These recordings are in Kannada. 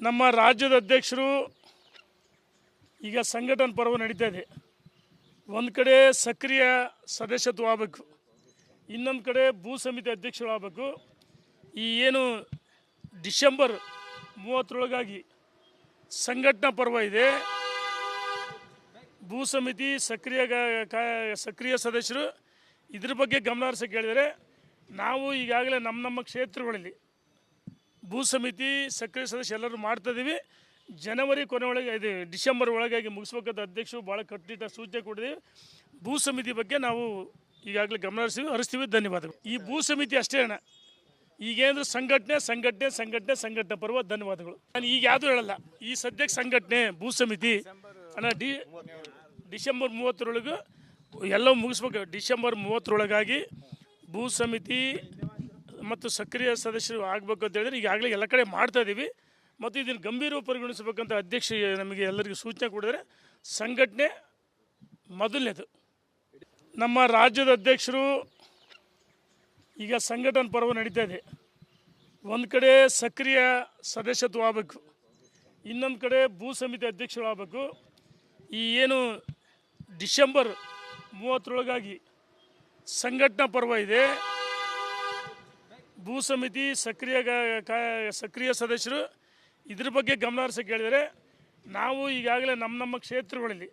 ನಮ್ಮ ರಾಜ್ಯದ ಅಧ್ಯಕ್ಷರು ಈಗ ಸಂಘಟನೆ ಪರ್ವ ನಡೀತಾ ಇದೆ. ಒಂದು ಕಡೆ ಸಕ್ರಿಯ ಸದಸ್ಯತ್ವ ಆಗಬೇಕು, ಇನ್ನೊಂದು ಕಡೆ ಭೂ ಸಮಿತಿ ಅಧ್ಯಕ್ಷರು ಆಗಬೇಕು. ಈ ಏನು ಡಿಸೆಂಬರ್ 30ರೊಳಗಾಗಿ ಸಂಘಟನಾ ಪರ್ವ ಇದೆ. ಭೂ ಸಮಿತಿ ಸಕ್ರಿಯ ಸದಸ್ಯರು ಇದ್ರ ಬಗ್ಗೆ ಗಮನ ಹರಿಸಕ್ಕೆ ಹೇಳಿದರೆ, ನಾವು ಈಗಾಗಲೇ ನಮ್ಮ ಕ್ಷೇತ್ರಗಳಲ್ಲಿ ಭೂ ಸಮಿತಿ ಸಕ್ರಿಯ ಸದಸ್ಯ ಎಲ್ಲರೂ ಮಾಡ್ತಾಯಿದ್ದೀವಿ. ಜನವರಿ ಕೊನೆ ಒಳಗೆ ಇದು ಡಿಸೆಂಬರ್ ಒಳಗಾಗಿ ಮುಗಿಸ್ಬೇಕಂತ ಅಧ್ಯಕ್ಷರು ಭಾಳ ಕಟ್ಟಿಟ್ಟ ಸೂಚನೆ ಕೊಟ್ಟಿದ್ದೀವಿ. ಭೂ ಸಮಿತಿ ಬಗ್ಗೆ ನಾವು ಈಗಾಗಲೇ ಗಮನ ಹರಿಸ್ತೀವಿ. ಧನ್ಯವಾದಗಳು. ಈ ಭೂ ಸಮಿತಿ ಅಷ್ಟೇ ಅಣ್ಣ, ಈಗೇಂದ್ರೆ ಸಂಘಟನೆ ಪರ್ವ. ಧನ್ಯವಾದಗಳು. ನಾನು ಈಗ ಯಾವುದೂ ಹೇಳಲ್ಲ. ಈ ಸದ್ಯಕ್ಕೆ ಸಂಘಟನೆ ಭೂ ಸಮಿತಿ ಅಣ್ಣ ಡಿಸೆಂಬರ್ 30ರೊಳಗೆ ಎಲ್ಲವೂ ಮುಗಿಸ್ಬೇಕು. ಡಿಸೆಂಬರ್ 30ರೊಳಗಾಗಿ ಭೂ ಸಮಿತಿ ಮತ್ತು ಸಕ್ರಿಯ ಸದಸ್ಯರು ಆಗಬೇಕು ಅಂತ ಹೇಳಿದ್ರೆ ಈಗಾಗಲೇ ಎಲ್ಲ ಕಡೆ ಮಾಡ್ತಾ ಇದ್ದೀವಿ. ಮತ್ತು ಇದನ್ನು ಗಂಭೀರವಾಗಿ ಪರಿಗಣಿಸಬೇಕಂತ ಅಧ್ಯಕ್ಷ ನಮಗೆ ಎಲ್ಲರಿಗೂ ಸೂಚನೆ ಕೊಡಿದರೆ, ಸಂಘಟನೆ ಮೊದಲನೇದು. ನಮ್ಮ ರಾಜ್ಯದ ಅಧ್ಯಕ್ಷರು ಈಗ ಸಂಘಟನೆ ಪರ್ವ ನಡೀತಾ ಇದೆ. ಒಂದು ಕಡೆ ಸಕ್ರಿಯ ಸದಸ್ಯತ್ವ ಆಗಬೇಕು, ಇನ್ನೊಂದು ಕಡೆ ಭೂ ಸಮಿತಿ ಅಧ್ಯಕ್ಷರು ಆಗಬೇಕು. ಈ ಏನು ಡಿಸೆಂಬರ್ 30ರೊಳಗಾಗಿ ಸಂಘಟನಾ ಪರ್ವ ಇದೆ. ಭೂ ಸಮಿತಿ ಸಕ್ರಿಯ ಸದಸ್ಯರು ಇದ್ರ ಬಗ್ಗೆ ಗಮನ ಹರಿಸಕ್ಕೆ ಹೇಳಿದರೆ, ನಾವು ಈಗಾಗಲೇ ನಮ್ಮ ಕ್ಷೇತ್ರಗಳಲ್ಲಿ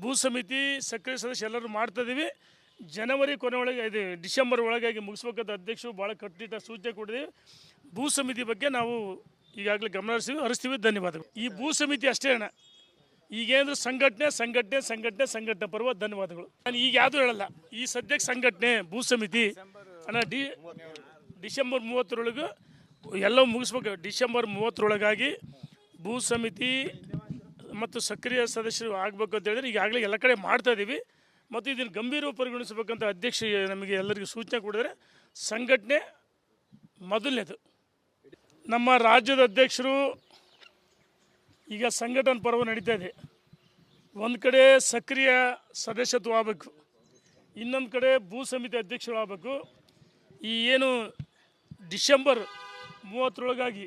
ಭೂ ಸಮಿತಿ ಸಕ್ರಿಯ ಸದಸ್ಯ ಎಲ್ಲರೂ ಮಾಡ್ತಾಯಿದ್ದೀವಿ. ಜನವರಿ ಕೊನೆ ಒಳಗೆ ಇದು ಡಿಸೆಂಬರ್ ಒಳಗಾಗಿ ಮುಗಿಸ್ಬೇಕಂತ ಅಧ್ಯಕ್ಷರು ಭಾಳ ಕಟ್ಟಿಟ್ಟ ಸೂಚನೆ ಕೊಟ್ಟಿದ್ದೀವಿ. ಭೂ ಸಮಿತಿ ಬಗ್ಗೆ ನಾವು ಈಗಾಗಲೇ ಗಮನ ಹರಿಸ್ತೀವಿ. ಧನ್ಯವಾದಗಳು. ಈ ಭೂ ಸಮಿತಿ ಅಷ್ಟೇ ಅಣ್ಣ, ಈಗೇಂದ್ರೆ ಸಂಘಟನೆ ಪರ್ವ. ಧನ್ಯವಾದಗಳು. ನಾನು ಈಗ ಯಾವುದೂ ಹೇಳಲ್ಲ. ಈ ಸದ್ಯಕ್ಕೆ ಸಂಘಟನೆ ಭೂ ಸಮಿತಿ ಅಣ್ಣ ಡಿಸೆಂಬರ್ 30ರೊಳಗೆ ಎಲ್ಲವೂ ಮುಗಿಸ್ಬೇಕು. ಡಿಸೆಂಬರ್ 30ರೊಳಗಾಗಿ ಭೂ ಸಮಿತಿ ಮತ್ತು ಸಕ್ರಿಯ ಸದಸ್ಯರು ಆಗಬೇಕು ಅಂತ ಹೇಳಿದ್ರೆ ಈಗಾಗಲೇ ಎಲ್ಲ ಕಡೆ ಮಾಡ್ತಾ ಇದ್ದೀವಿ. ಮತ್ತು ಇದನ್ನು ಗಂಭೀರವಾಗಿ ಪರಿಗಣಿಸಬೇಕಂತ ಅಧ್ಯಕ್ಷ ನಮಗೆ ಎಲ್ಲರಿಗೂ ಸೂಚನೆ ಕೊಡಿದರೆ, ಸಂಘಟನೆ ಮೊದಲನೇದು. ನಮ್ಮ ರಾಜ್ಯದ ಅಧ್ಯಕ್ಷರು ಈಗ ಸಂಘಟನೆ ಪರ್ವ ನಡೀತಾ ಇದೆ. ಒಂದು ಕಡೆ ಸಕ್ರಿಯ ಸದಸ್ಯತ್ವ ಆಗಬೇಕು, ಇನ್ನೊಂದು ಕಡೆ ಭೂ ಸಮಿತಿ ಅಧ್ಯಕ್ಷರು ಆಗಬೇಕು. ಈ ಏನು ಡಿಸೆಂಬರ್ 30ರೊಳಗಾಗಿ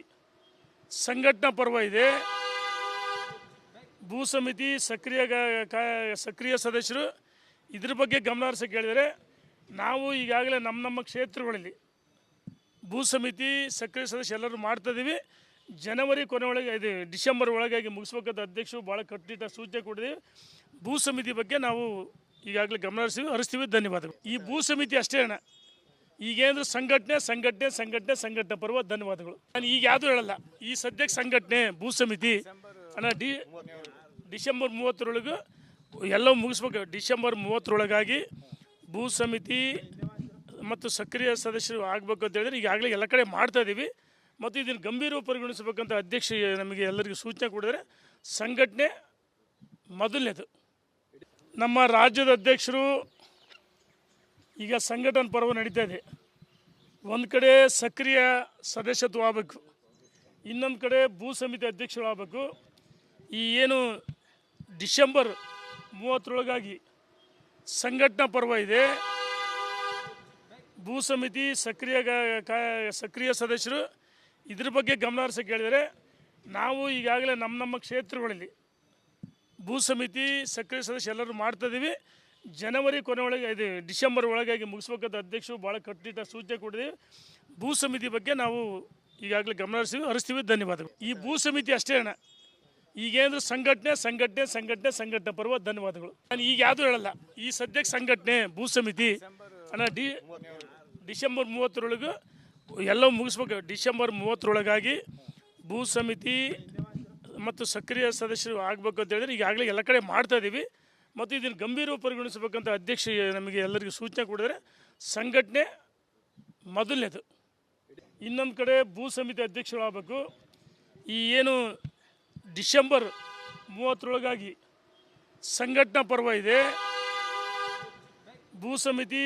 ಸಂಘಟನಾ ಪರ್ವ ಇದೆ. ಭೂ ಸಮಿತಿ ಸಕ್ರಿಯ ಸದಸ್ಯರು ಇದ್ರ ಬಗ್ಗೆ ಗಮನ ಹರಿಸಕ್ಕೆ ಹೇಳಿದರೆ, ನಾವು ಈಗಾಗಲೇ ನಮ್ಮ ಕ್ಷೇತ್ರಗಳಲ್ಲಿ ಭೂ ಸಮಿತಿ ಸಕ್ರಿಯ ಸದಸ್ಯ ಎಲ್ಲರೂ ಮಾಡ್ತಾಯಿದ್ದೀವಿ. ಜನವರಿ ಕೊನೆ ಒಳಗೆ ಇದು ಡಿಸೆಂಬರ್ ಒಳಗಾಗಿ ಮುಗಿಸ್ಬೇಕಂತ ಅಧ್ಯಕ್ಷರು ಭಾಳ ಕಟ್ಟಿಟ್ಟ ಸೂಚನೆ ಕೊಟ್ಟಿದ್ದೀವಿ. ಭೂ ಸಮಿತಿ ಬಗ್ಗೆ ನಾವು ಈಗಾಗಲೇ ಗಮನ ಹರಿಸ್ತೀವಿ. ಧನ್ಯವಾದಗಳು. ಈ ಭೂ ಸಮಿತಿ ಅಷ್ಟೇ ಅಣ್ಣ, ಈಗೇಂದ್ರೆ ಸಂಘಟನೆ ಪರ್ವ. ಧನ್ಯವಾದಗಳು. ನಾನು ಈಗ ಯಾವುದೂ ಹೇಳಲ್ಲ. ಈ ಸದ್ಯಕ್ಕೆ ಸಂಘಟನೆ ಭೂ ಸಮಿತಿ ಅಣ್ಣ ಡಿಸೆಂಬರ್ 30ರೊಳಗೆ ಎಲ್ಲವೂ ಮುಗಿಸ್ಬೇಕು. ಡಿಸೆಂಬರ್ 30ರೊಳಗಾಗಿ ಭೂ ಸಮಿತಿ ಮತ್ತು ಸಕ್ರಿಯ ಸದಸ್ಯರು ಆಗಬೇಕು ಅಂತ ಹೇಳಿದ್ರೆ ಈಗಾಗಲೇ ಎಲ್ಲ ಕಡೆ ಮಾಡ್ತಾ ಇದ್ದೀವಿ. ಮತ್ತು ಇದನ್ನು ಗಂಭೀರವಾಗಿ ಪರಿಗಣಿಸಬೇಕಂತ ಅಧ್ಯಕ್ಷ ನಮಗೆ ಎಲ್ಲರಿಗೂ ಸೂಚನೆ ಕೊಡಿದರೆ, ಸಂಘಟನೆ ಮೊದಲನೇದು. ನಮ್ಮ ರಾಜ್ಯದ ಅಧ್ಯಕ್ಷರು ಈಗ ಸಂಘಟನೆ ಪರ್ವ ನಡೀತಾ ಇದೆ. ಒಂದು ಕಡೆ ಸಕ್ರಿಯ ಸದಸ್ಯತ್ವ ಆಗಬೇಕು, ಇನ್ನೊಂದು ಕಡೆ ಭೂ ಸಮಿತಿ ಅಧ್ಯಕ್ಷರು ಆಗಬೇಕು. ಈ ಏನು ಡಿಸೆಂಬರ್ 30ರೊಳಗಾಗಿ ಸಂಘಟನಾ ಪರ್ವ ಇದೆ. ಭೂ ಸಮಿತಿ ಸಕ್ರಿಯ ಸದಸ್ಯರು ಇದ್ರ ಬಗ್ಗೆ ಗಮನ ಹರಿಸಕ್ಕೆ ಹೇಳಿದರೆ, ನಾವು ಈಗಾಗಲೇ ನಮ್ಮ ಕ್ಷೇತ್ರಗಳಲ್ಲಿ ಭೂ ಸಮಿತಿ ಸಕ್ರಿಯ ಸದಸ್ಯ ಎಲ್ಲರೂ ಮಾಡ್ತಾಯಿದ್ದೀವಿ. ಜನವರಿ ಕೊನೆ ಒಳಗೆ ಇದು ಡಿಸೆಂಬರ್ ಒಳಗಾಗಿ ಮುಗಿಸ್ಬೇಕಂತ ಅಧ್ಯಕ್ಷರು ಭಾಳ ಕಟ್ಟಿಟ್ಟ ಸೂಚನೆ ಕೊಟ್ಟಿದ್ದೀವಿ. ಭೂ ಸಮಿತಿ ಬಗ್ಗೆ ನಾವು ಈಗಾಗಲೇ ಗಮನ ಹರಿಸ್ತೀವಿ. ಧನ್ಯವಾದಗಳು. ಈ ಭೂ ಸಮಿತಿ ಅಷ್ಟೇ ಅಣ್ಣ, ಈಗೇಂದ್ರೆ ಸಂಘಟನೆ ಪರ್ವ. ಧನ್ಯವಾದಗಳು. ನಾನು ಈಗ ಯಾವುದೂ ಹೇಳಲ್ಲ. ಈ ಸದ್ಯಕ್ಕೆ ಸಂಘಟನೆ ಭೂ ಸಮಿತಿ ಅಣ್ಣ ಡಿಸೆಂಬರ್ 30ರೊಳಗೆ ಎಲ್ಲವೂ ಮುಗಿಸ್ಬೇಕು. ಡಿಸೆಂಬರ್ 30ರೊಳಗಾಗಿ ಭೂ ಸಮಿತಿ ಮತ್ತು ಸಕ್ರಿಯ ಸದಸ್ಯರು ಆಗಬೇಕು ಅಂತ ಹೇಳಿದ್ರೆ ಈಗಾಗಲೇ ಎಲ್ಲ ಕಡೆ ಮಾಡ್ತಾ ಇದ್ದೀವಿ. ಮತ್ತು ಇದನ್ನು ಗಂಭೀರವಾಗಿ ಪರಿಗಣಿಸಬೇಕಂತ ಅಧ್ಯಕ್ಷ ನಮಗೆ ಎಲ್ಲರಿಗೂ ಸೂಚನೆ ಕೊಡಿದರೆ, ಸಂಘಟನೆ ಮೊದಲನೇದು. ಇನ್ನೊಂದು ಕಡೆ ಭೂ ಸಮಿತಿ ಅಧ್ಯಕ್ಷರು ಆಗಬೇಕು. ಈ ಏನು ಡಿಸೆಂಬರ್ 30ರೊಳಗಾಗಿ ಸಂಘಟನಾ ಪರ್ವ ಇದೆ. ಭೂ ಸಮಿತಿ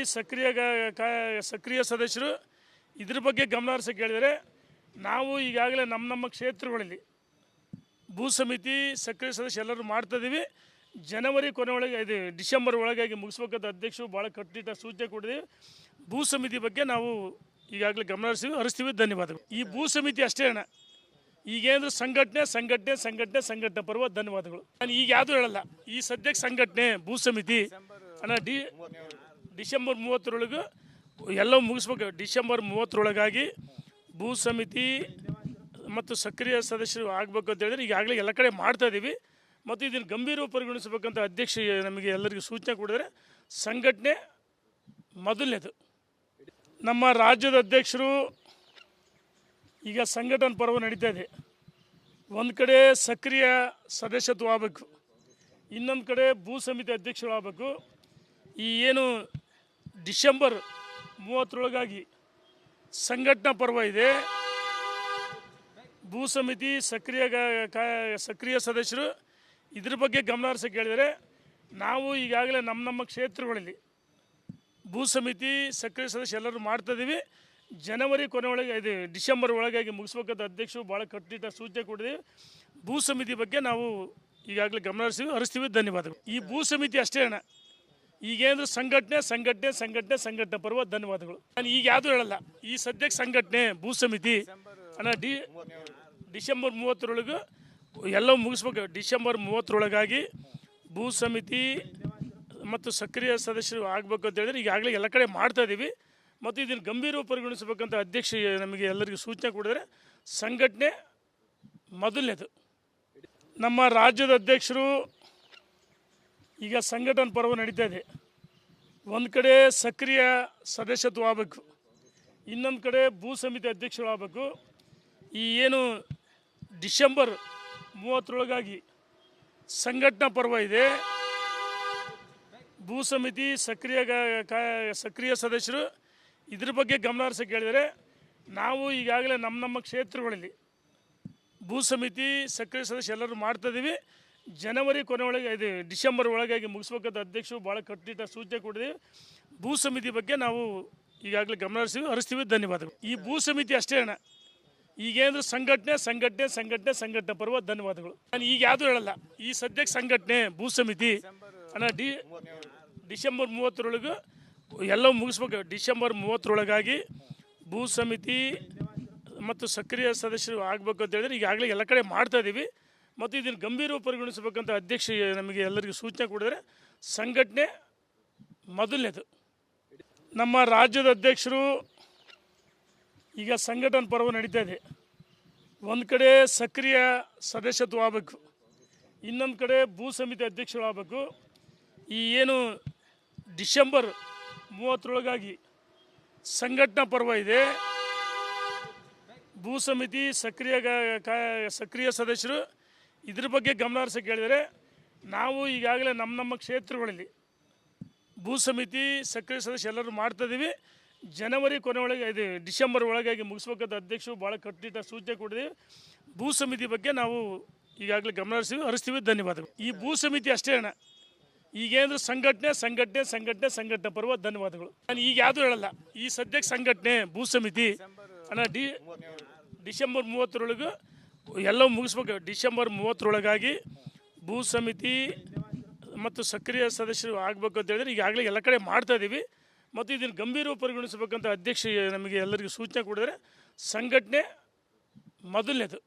ಸಕ್ರಿಯ ಸದಸ್ಯರು ಇದ್ರ ಬಗ್ಗೆ ಗಮನ ಹರಿಸಕ್ಕೆ ಹೇಳಿದರೆ, ನಾವು ಈಗಾಗಲೇ ನಮ್ಮ ಕ್ಷೇತ್ರಗಳಲ್ಲಿ ಭೂ ಸಮಿತಿ ಸಕ್ರಿಯ ಸದಸ್ಯ ಎಲ್ಲರೂ ಮಾಡ್ತಾಯಿದ್ದೀವಿ. ಜನವರಿ ಕೊನೆ ಒಳಗೆ ಇದು ಡಿಸೆಂಬರ್ ಒಳಗಾಗಿ ಮುಗಿಸ್ಬೇಕಂತ ಅಧ್ಯಕ್ಷರು ಭಾಳ ಕಟ್ಟಿಟ್ಟ ಸೂಚನೆ ಕೊಟ್ಟಿದ್ದೀವಿ. ಭೂ ಸಮಿತಿ ಬಗ್ಗೆ ನಾವು ಈಗಾಗಲೇ ಗಮನ ಹರಿಸ್ತೀವಿ. ಧನ್ಯವಾದಗಳು. ಈ ಭೂ ಸಮಿತಿ ಅಷ್ಟೇ ಅಣ್ಣ, ಈಗೇಂದ್ರೆ ಸಂಘಟನೆ ಸಂಘಟನೆ ಸಂಘಟನೆ ಸಂಘಟನೆ ಪರ್ವ ಧನ್ಯವಾದಗಳು. ನಾನು ಈಗ ಯಾವುದೂ ಹೇಳಲ್ಲ. ಈ ಸದ್ಯಕ್ಕೆ ಸಂಘಟನೆ ಭೂ ಸಮಿತಿ ಅಣ್ಣ ಡಿಸೆಂಬರ್ 30ರೊಳಗೆ ಎಲ್ಲವೂ ಮುಗಿಸ್ಬೇಕು. ಡಿಸೆಂಬರ್ 30ರೊಳಗಾಗಿ ಭೂ ಸಮಿತಿ ಮತ್ತು ಸಕ್ರಿಯ ಸದಸ್ಯರು ಆಗಬೇಕು ಅಂತ ಹೇಳಿದ್ರೆ ಈಗಾಗಲೇ ಎಲ್ಲ ಕಡೆ ಮಾಡ್ತಾ ಇದ್ದೀವಿ. ಮತ್ತು ಇದನ್ನು ಗಂಭೀರವಾಗಿ ಪರಿಗಣಿಸಬೇಕಂತ ಅಧ್ಯಕ್ಷ ನಮಗೆ ಎಲ್ಲರಿಗೂ ಸೂಚನೆ ಕೊಡಿದರೆ ಸಂಘಟನೆ ಮೊದಲನೇದು. ನಮ್ಮ ರಾಜ್ಯದ ಅಧ್ಯಕ್ಷರು ಈಗ ಸಂಘಟನೆ ಪರ್ವ ನಡೀತಾ ಇದೆ. ಒಂದು ಕಡೆ ಸಕ್ರಿಯ ಸದಸ್ಯತ್ವ ಆಗಬೇಕು, ಇನ್ನೊಂದು ಕಡೆ ಭೂ ಸಮಿತಿ ಅಧ್ಯಕ್ಷರು ಆಗಬೇಕು. ಈ ಏನು ಡಿಸೆಂಬರ್ 30ರೊಳಗಾಗಿ ಸಂಘಟನಾ ಪರ್ವ ಇದೆ. ಭೂ ಸಮಿತಿ ಸಕ್ರಿಯ ಸದಸ್ಯರು ಇದ್ರ ಬಗ್ಗೆ ಗಮನ ಹರಿಸೋಕೆ ಹೇಳಿದರೆ ನಾವು ಈಗಾಗಲೇ ನಮ್ಮ ಕ್ಷೇತ್ರಗಳಲ್ಲಿ ಭೂ ಸಮಿತಿ ಸಕ್ರಿಯ ಸದಸ್ಯ ಎಲ್ಲರೂ ಮಾಡ್ತಾಯಿದ್ದೀವಿ. ಜನವರಿ ಕೊನೆ ಒಳಗೆ ಇದು ಡಿಸೆಂಬರ್ ಒಳಗಾಗಿ ಮುಗಿಸ್ಬೇಕಂತ ಅಧ್ಯಕ್ಷರು ಭಾಳ ಕಟ್ಟುನಿಟ್ಟಾಗಿ ಸೂಚನೆ ಕೊಟ್ಟಿದ್ದೀವಿ. ಭೂ ಸಮಿತಿ ಬಗ್ಗೆ ನಾವು ಈಗಾಗಲೇ ಗಮನ ಹರಿಸ್ತೀವಿ. ಧನ್ಯವಾದಗಳು. ಈ ಭೂ ಸಮಿತಿ ಅಷ್ಟೇ ಅಣ್ಣ. ಈಗೇಂದ್ರೆ ಸಂಘಟನೆ ಸಂಘಟನೆ ಸಂಘಟನೆ ಸಂಘಟನೆ ಪರ್ವ ಧನ್ಯವಾದಗಳು. ನಾನು ಈಗ ಯಾವುದೂ ಹೇಳಲ್ಲ. ಈ ಸದ್ಯಕ್ಕೆ ಸಂಘಟನೆ ಭೂ ಸಮಿತಿ ಅಣ್ಣ ಡಿಸೆಂಬರ್ 30ರೊಳಗೆ ಎಲ್ಲವೂ ಮುಗಿಸ್ಬೇಕು. ಡಿಸೆಂಬರ್ 30ರೊಳಗಾಗಿ ಭೂ ಸಮಿತಿ ಮತ್ತು ಸಕ್ರಿಯ ಸದಸ್ಯರು ಆಗಬೇಕು ಅಂತ ಹೇಳಿದ್ರೆ ಈಗಾಗಲೇ ಎಲ್ಲ ಕಡೆ ಮಾಡ್ತಾ ಇದ್ದೀವಿ. ಮತ್ತು ಇದನ್ನು ಗಂಭೀರವಾಗಿ ಪರಿಗಣಿಸಬೇಕಂತ ಅಧ್ಯಕ್ಷ ನಮಗೆ ಎಲ್ಲರಿಗೂ ಸೂಚನೆ ಕೊಡಿದರೆ ಸಂಘಟನೆ ಮೊದಲನೇದು. ನಮ್ಮ ರಾಜ್ಯದ ಅಧ್ಯಕ್ಷರು ಈಗ ಸಂಘಟನೆ ಪರ್ವ ನಡೀತಾ ಇದೆ. ಒಂದು ಕಡೆ ಸಕ್ರಿಯ ಸದಸ್ಯತ್ವ ಆಗಬೇಕು, ಇನ್ನೊಂದು ಕಡೆ ಭೂ ಸಮಿತಿ ಅಧ್ಯಕ್ಷರು ಆಗಬೇಕು. ಈ ಏನು ಡಿಸೆಂಬರ್ 30ರೊಳಗಾಗಿ ಸಂಘಟನಾ ಪರ್ವ ಇದೆ. ಭೂ ಸಮಿತಿ ಸಕ್ರಿಯ ಸದಸ್ಯರು ಇದ್ರ ಬಗ್ಗೆ ಗಮನ ಹರಿಸೋಕೆ ಹೇಳಿದರೆ ನಾವು ಈಗಾಗಲೇ ನಮ್ಮ ಕ್ಷೇತ್ರಗಳಲ್ಲಿ ಭೂ ಸಮಿತಿ ಸಕ್ರಿಯ ಸದಸ್ಯ ಎಲ್ಲರೂ ಮಾಡ್ತಾಯಿದ್ದೀವಿ. ಜನವರಿ ಕೊನೆ ಒಳಗೆ ಇದು ಡಿಸೆಂಬರ್ ಒಳಗಾಗಿ ಮುಗಿಸ್ಬೇಕಂತ ಅಧ್ಯಕ್ಷರು ಭಾಳ ಕಟ್ಟುನಿಟ್ಟಾಗಿ ಸೂಚನೆ ಕೊಟ್ಟಿದ್ದೀವಿ. ಭೂ ಸಮಿತಿ ಬಗ್ಗೆ ನಾವು ಈಗಾಗಲೇ ಗಮನ ಹರಿಸ್ತೀವಿ. ಧನ್ಯವಾದಗಳು. ಈ ಭೂ ಸಮಿತಿ ಅಷ್ಟೇ ಅಣ್ಣ. ಈಗೇಂದ್ರೆ ಸಂಘಟನೆ ಸಂಘಟನೆ ಸಂಘಟನೆ ಸಂಘಟನೆ ಪರ್ವ ಧನ್ಯವಾದಗಳು. ನಾನು ಈಗ ಯಾವುದೂ ಹೇಳಲ್ಲ. ಈ ಸದ್ಯಕ್ಕೆ ಸಂಘಟನೆ ಭೂ ಸಮಿತಿ ಅಣ್ಣ ಡಿಸೆಂಬರ್ 30ರೊಳಗೆ ಎಲ್ಲವೂ ಮುಗಿಸ್ಬೇಕು. ಡಿಸೆಂಬರ್ 30ರೊಳಗಾಗಿ ಭೂ ಸಮಿತಿ ಮತ್ತು ಸಕ್ರಿಯ ಸದಸ್ಯರು ಆಗಬೇಕು ಅಂತ ಹೇಳಿದ್ರೆ ಈಗಾಗಲೇ ಎಲ್ಲ ಕಡೆ ಮಾಡ್ತಾ ಇದ್ದೀವಿ. ಮತ್ತು ಇದನ್ನು ಗಂಭೀರವಾಗಿ ಪರಿಗಣಿಸಬೇಕಂತ ಅಧ್ಯಕ್ಷ ನಮಗೆ ಎಲ್ಲರಿಗೂ ಸೂಚನೆ ಕೊಡಿದರೆ ಸಂಘಟನೆ ಮೊದಲನೇದು. ನಮ್ಮ ರಾಜ್ಯದ ಅಧ್ಯಕ್ಷರು ಈಗ ಸಂಘಟನೆ ಪರ್ವ ನಡೀತಾ ಇದೆ. ಒಂದು ಕಡೆ ಸಕ್ರಿಯ ಸದಸ್ಯತ್ವ ಆಗಬೇಕು, ಇನ್ನೊಂದು ಕಡೆ ಭೂ ಸಮಿತಿ ಅಧ್ಯಕ್ಷರು ಆಗಬೇಕು. ಈ ಏನು ಡಿಸೆಂಬರ್ 30ರೊಳಗಾಗಿ ಸಂಘಟನಾ ಪರ್ವ ಇದೆ. ಭೂ ಸಮಿತಿ ಸಕ್ರಿಯ ಸದಸ್ಯರು ಇದ್ರ ಬಗ್ಗೆ ಗಮನ ಹರಿಸೋಕೆ ಹೇಳಿದರೆ ನಾವು ಈಗಾಗಲೇ ನಮ್ಮ ಕ್ಷೇತ್ರಗಳಲ್ಲಿ ಭೂ ಸಮಿತಿ ಸಕ್ರಿಯ ಸದಸ್ಯ ಎಲ್ಲರೂ ಮಾಡ್ತಾಯಿದ್ದೀವಿ. ಜನವರಿ ಕೊನೆ ಒಳಗೆ ಇದು ಡಿಸೆಂಬರ್ ಒಳಗಾಗಿ ಮುಗಿಸ್ಬೇಕಂತ ಅಧ್ಯಕ್ಷರು ಭಾಳ ಕಟ್ಟುನಿಟ್ಟಾಗಿ ಸೂಚನೆ ಕೊಟ್ಟಿದ್ದೀವಿ. ಭೂ ಸಮಿತಿ ಬಗ್ಗೆ ನಾವು ಈಗಾಗಲೇ ಗಮನ ಹರಿಸ್ತೀವಿ. ಧನ್ಯವಾದಗಳು. ಈ ಭೂ ಸಮಿತಿ ಅಷ್ಟೇ ಅಣ್ಣ. ಈಗೇಂದ್ರೆ ಸಂಘಟನೆ ಸಂಘಟನೆ ಸಂಘಟನೆ ಸಂಘಟನೆ ಪರ್ವ ಧನ್ಯವಾದಗಳು. ನಾನು ಈಗ ಯಾವುದೂ ಹೇಳಲ್ಲ. ಈ ಸದ್ಯಕ್ಕೆ ಸಂಘಟನೆ ಭೂ ಸಮಿತಿ ಅಣ್ಣ ಡಿಸೆಂಬರ್ 30ರೊಳಗೆ ಎಲ್ಲವೂ ಮುಗಿಸ್ಬೇಕು. ಡಿಸೆಂಬರ್ 30ರೊಳಗಾಗಿ ಭೂ ಸಮಿತಿ ಮತ್ತು ಸಕ್ರಿಯ ಸದಸ್ಯರು ಆಗಬೇಕು ಅಂತ ಹೇಳಿದ್ರೆ ಈಗಾಗಲೇ ಎಲ್ಲ ಕಡೆ ಮಾಡ್ತಾ ಇದ್ದೀವಿ. ಮತ್ತು ಇದನ್ನು ಗಂಭೀರವಾಗಿ ಪರಿಗಣಿಸಬೇಕಂತ ಅಧ್ಯಕ್ಷ ನಮಗೆ ಎಲ್ಲರಿಗೂ ಸೂಚನೆ ಕೊಡಿದರೆ ಸಂಘಟನೆ ಮೊದಲನೇದು.